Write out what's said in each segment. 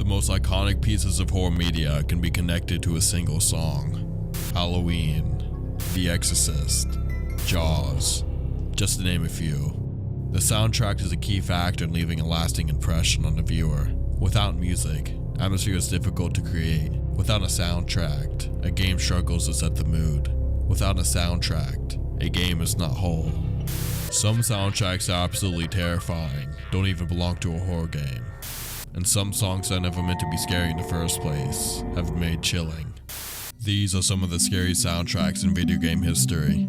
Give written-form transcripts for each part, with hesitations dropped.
The most iconic pieces of horror media can be connected to a single song. Halloween, The Exorcist, Jaws, just to name a few. The soundtrack is a key factor in leaving a lasting impression on the viewer. Without music, atmosphere is difficult to create. Without a soundtrack, a game struggles to set the mood. Without a soundtrack, a game is not whole. Some soundtracks are absolutely terrifying, don't even belong to a horror game. And some songs that are never meant to be scary in the first place have been made chilling. These are some of the scariest soundtracks in video game history.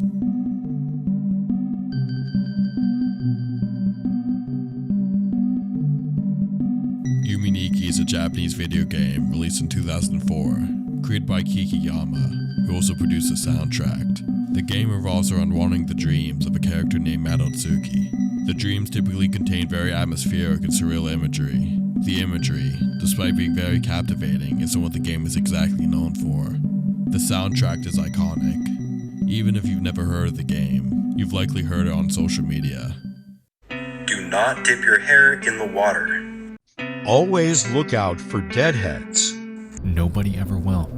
Yume Nikki is a Japanese video game released in 2004, created by Kikiyama, who also produced the soundtrack. The game revolves around wanting the dreams of a character named Madotsuki. The dreams typically contain very atmospheric and surreal imagery. The imagery, despite being very captivating, isn't what the game is exactly known for. The soundtrack is iconic. Even if you've never heard of the game, you've likely heard it on social media. Do not dip your hair in the water. Always look out for deadheads. Nobody ever will.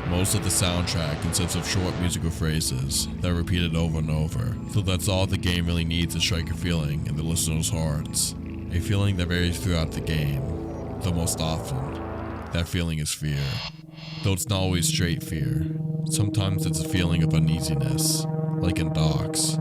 Most of the soundtrack consists of short musical phrases that are repeated over and over, so that's all the game really needs to strike a feeling in the listener's hearts. A feeling that varies throughout the game, though most often, that feeling is fear. Though it's not always straight fear, sometimes it's a feeling of uneasiness, like in Docks.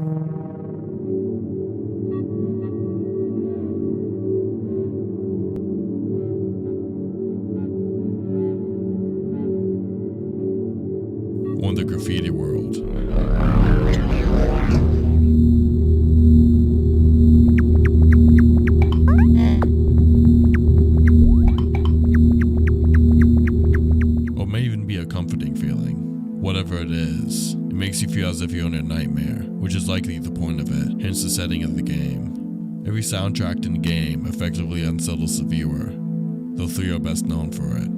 Or in the graffiti world. Or may even be a comforting feeling. Whatever it is, it makes you feel as if you're in a nightmare, which is likely the point of it, hence the setting of the game. Every soundtrack in the game effectively unsettles the viewer, though three are best known for it.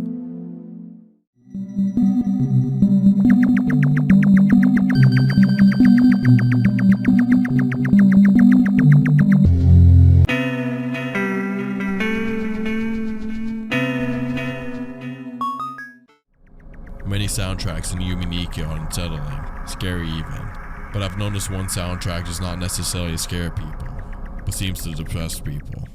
Many soundtracks in Yume Nikki are unsettling, scary even, but I've noticed one soundtrack does not necessarily scare people, but seems to depress people.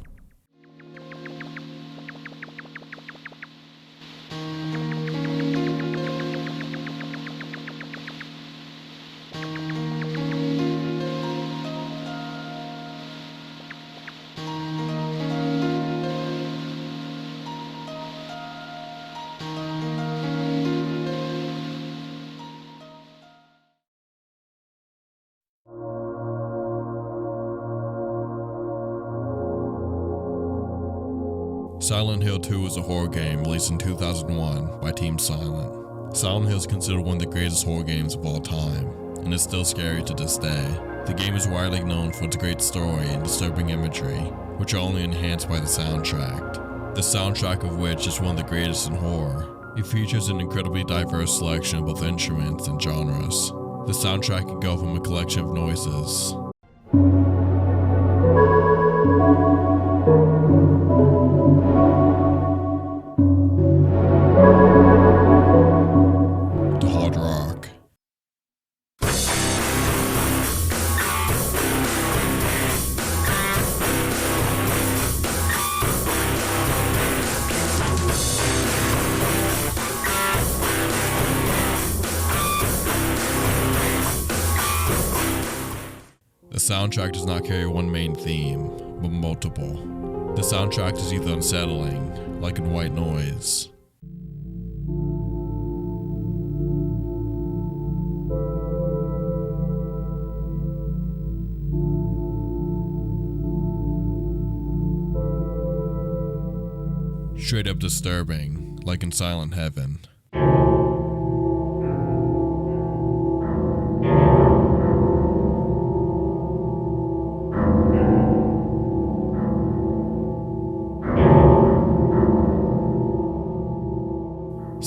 Silent Hill 2 is a horror game released in 2001 by Team Silent. Silent Hill is considered one of the greatest horror games of all time, and is still scary to this day. The game is widely known for its great story and disturbing imagery, which are only enhanced by the soundtrack. The soundtrack of which is one of the greatest in horror. It features an incredibly diverse selection of both instruments and genres. The soundtrack can go from a collection of noises to hard rock. The soundtrack does not carry one main theme, but multiple. The soundtrack is either unsettling, like in White Noise, straight up disturbing, like in Silent Heaven.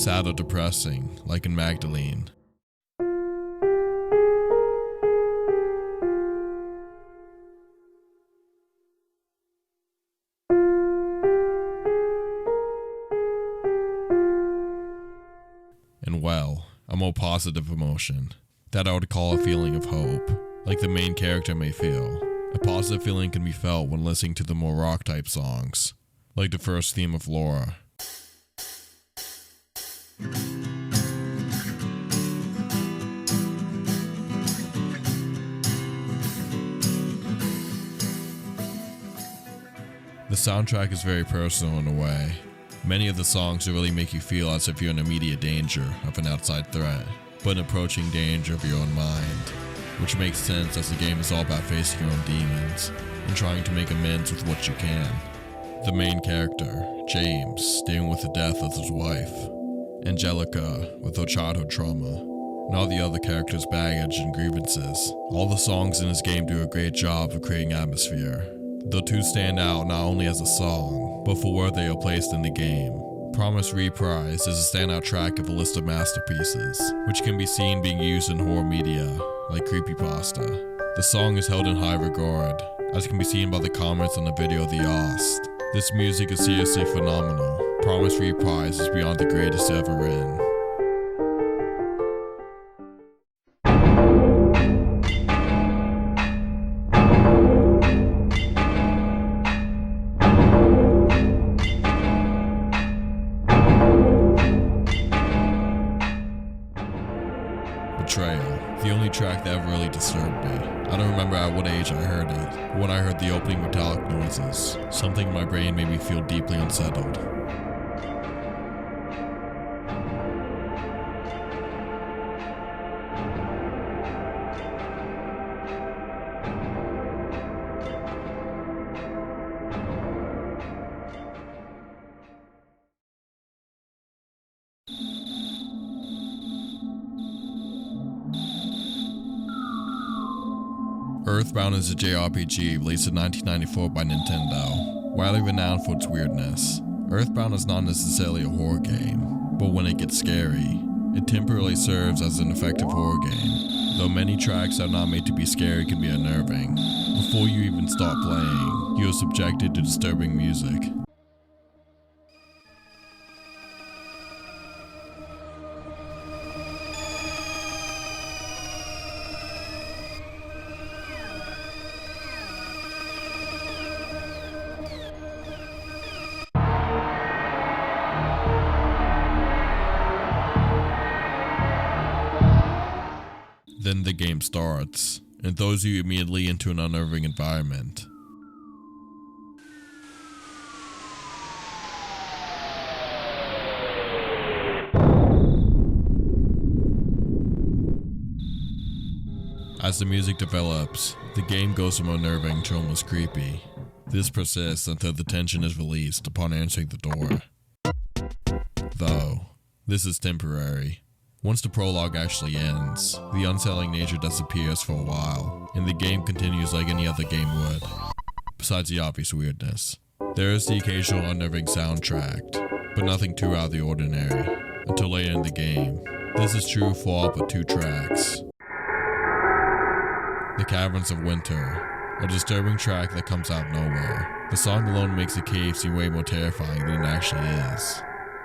sad or depressing, like in Magdalene. And well, a more positive emotion, that I would call a feeling of hope, like the main character may feel. A positive feeling can be felt when listening to the more rock type songs, like the first theme of Laura. The soundtrack is very personal in a way. Many of the songs really make you feel as if you're in immediate danger of an outside threat, but an approaching danger of your own mind, which makes sense as the game is all about facing your own demons and trying to make amends with what you can. The main character, James, dealing with the death of his wife, Angelica with her childhood trauma, and all the other characters' baggage and grievances. All the songs in this game do a great job of creating atmosphere. The two stand out not only as a song, but for where they are placed in the game. Promise Reprise is a standout track of a list of masterpieces, which can be seen being used in horror media, like creepypasta. The song is held in high regard, as can be seen by the comments on the video The Ost. This music is seriously phenomenal. Promise Reprise is beyond the greatest ever written. Betrayal, the only track that ever really disturbed me. I don't remember at what age I heard it, but when I heard the opening metallic noises, something in my brain made me feel deeply unsettled. Earthbound is a JRPG released in 1994 by Nintendo, widely renowned for its weirdness. Earthbound is not necessarily a horror game, but when it gets scary, it temporarily serves as an effective horror game. Though many tracks that are not made to be scary can be unnerving, before you even start playing, you are subjected to disturbing music. Then the game starts, and throws you immediately into an unnerving environment. As the music develops, the game goes from unnerving to almost creepy. This persists until the tension is released upon answering the door. Though, this is temporary. Once the prologue actually ends, the unsettling nature disappears for a while, and the game continues like any other game would, besides the obvious weirdness. There is the occasional unnerving soundtrack, but nothing too out of the ordinary, until later in the game. This is true for all but two tracks. The Caverns of Winter, a disturbing track that comes out of nowhere. The song alone makes the cave seem way more terrifying than it actually is.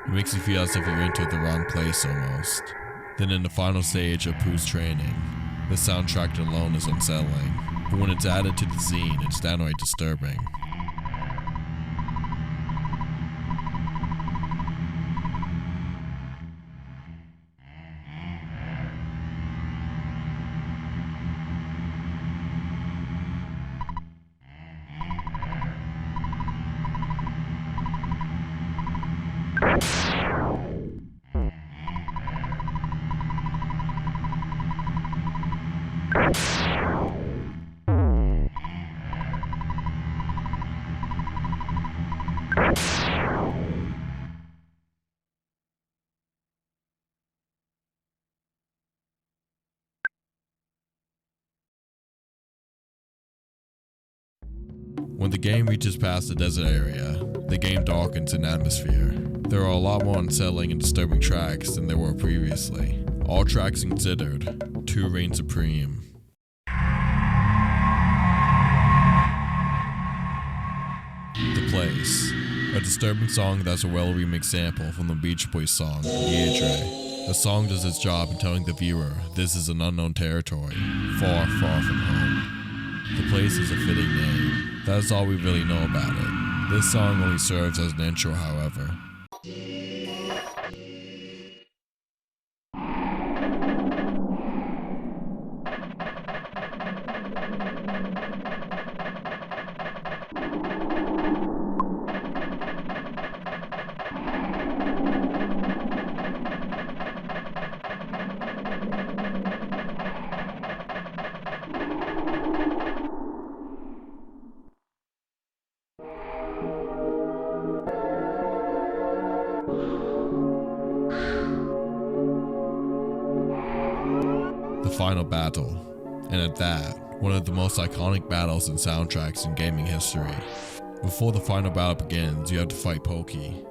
It makes you feel as if you're entered the wrong place almost. Then in the final stage of Pooh's training, the soundtrack alone is unsettling, but when it's added to the scene, it's downright disturbing. When the game reaches past the desert area, the game darkens in atmosphere. There are a lot more unsettling and disturbing tracks than there were previously. All tracks considered, 2 reign supreme. The Place, a disturbing song that's a well-remixed sample from the Beach Boys song, Yeadre. The song does its job in telling the viewer this is an unknown territory, far, far from home. The Place is a fitting name. That is all we really know about it. This song only serves as an intro, however. The final battle, and at that, one of the most iconic battles in soundtracks in gaming history. Before the final battle begins, you have to fight Pokey.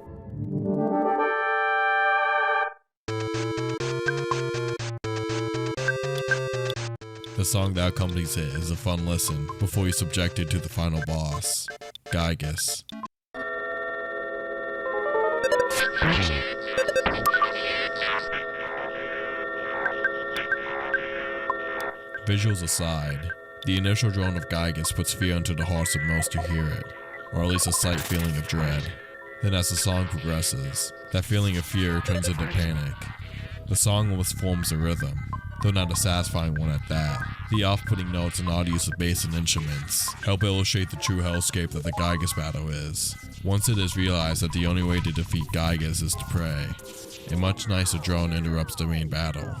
The song that accompanies it is a fun listen before you're subjected to the final boss, Gygus. Visuals aside, the initial drone of Gygus puts fear into the hearts of most who hear it, or at least a slight feeling of dread. Then as the song progresses, that feeling of fear turns into panic. The song almost forms a rhythm, though not a satisfying one at that. The off-putting notes and odd use of bass and instruments help illustrate the true hellscape that the Gygus battle is. Once it is realized that the only way to defeat Gygus is to pray, a much nicer drone interrupts the main battle.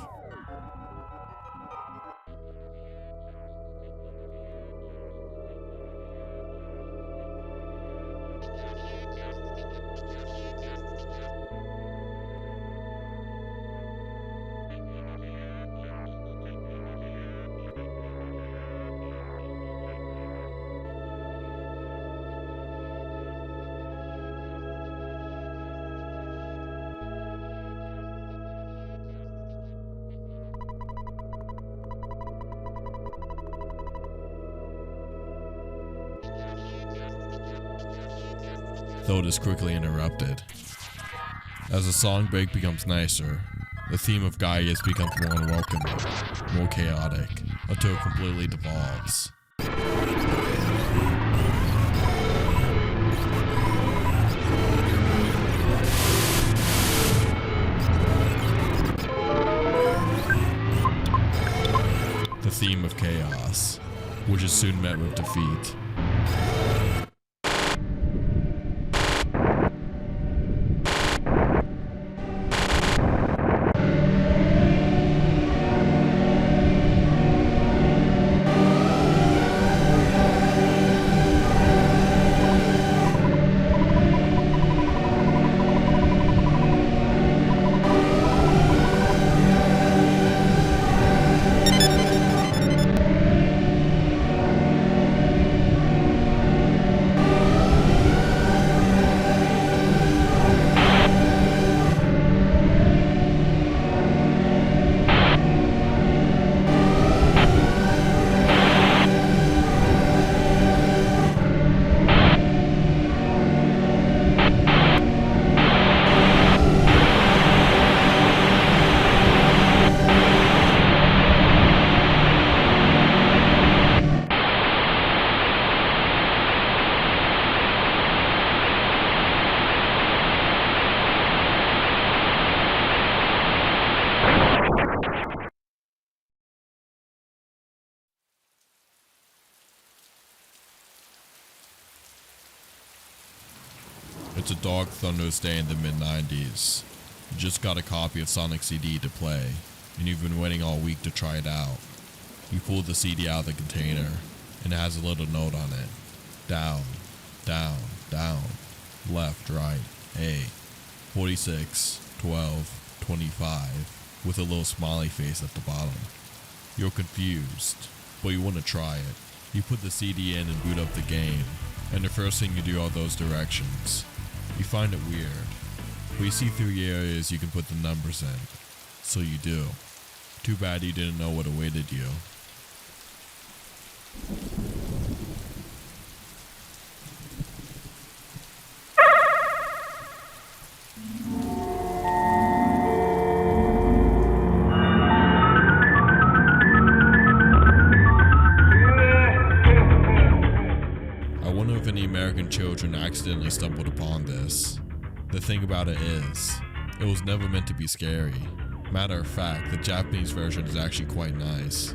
Though it is quickly interrupted. As the song break becomes nicer, the theme of Gygus becomes more unwelcoming, more chaotic, until it completely devolves. The theme of chaos, which is soon met with defeat. It's a dark, thunderous day in the mid-90s. You just got a copy of Sonic CD to play, and you've been waiting all week to try it out. You pull the CD out of the container, and it has a little note on it. Down, down, down, left, right, A, 46, 12, 25, with a little smiley face at the bottom. You're confused, but you want to try it. You put the CD in and boot up the game, and the first thing you do are those directions. You find it weird. We see through the areas you can put the numbers in. So you do. Too bad you didn't know what awaited you. I wonder if any American children accidentally stumbled upon this. The thing about it is, it was never meant to be scary. Matter of fact, the Japanese version is actually quite nice.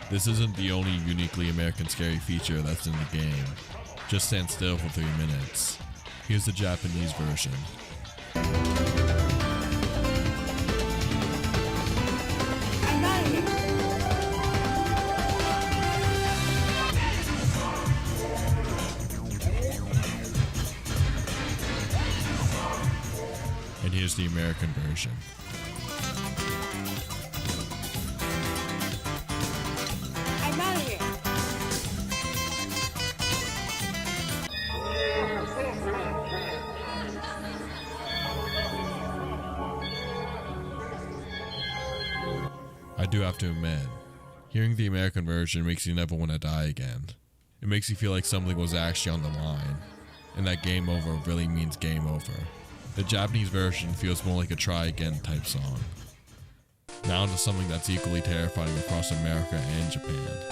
This isn't the only uniquely American scary feature that's in the game. Just stand still for 3 minutes. Here's the Japanese version. And here's the American version. I'm out of here. I do have to admit, hearing the American version makes you never want to die again. It makes you feel like something was actually on the line, and that game over really means game over. The Japanese version feels more like a try again type song. Now into something that's equally terrifying across America and Japan.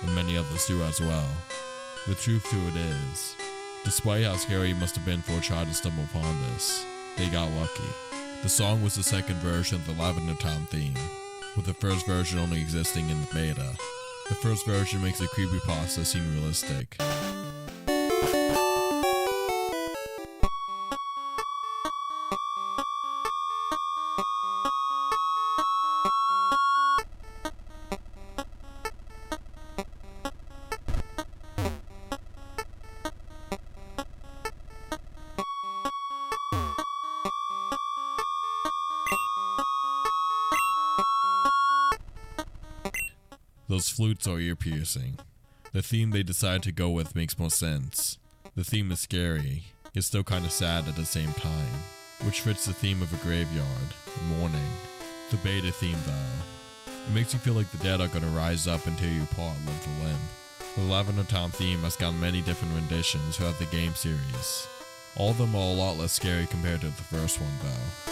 And many others do as well. The truth to it is, despite how scary it must have been for a child to stumble upon this, they got lucky. The song was the second version of the Lavender Town theme, with the first version only existing in the beta. The first version makes the creepypasta seem realistic. Those flutes are ear-piercing. The theme they decided to go with makes more sense. The theme is scary, yet still kinda sad at the same time, which fits the theme of a graveyard, mourning. The beta theme though, it makes you feel like the dead are gonna rise up and tear you apart limb for limb. The Lavender Town theme has gotten many different renditions throughout the game series. All of them are a lot less scary compared to the first one though.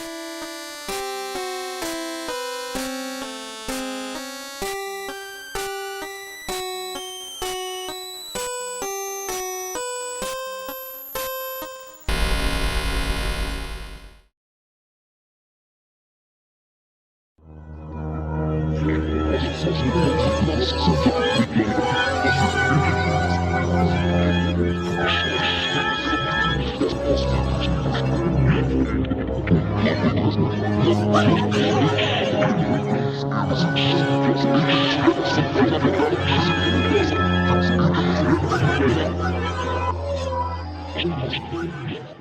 Thank you.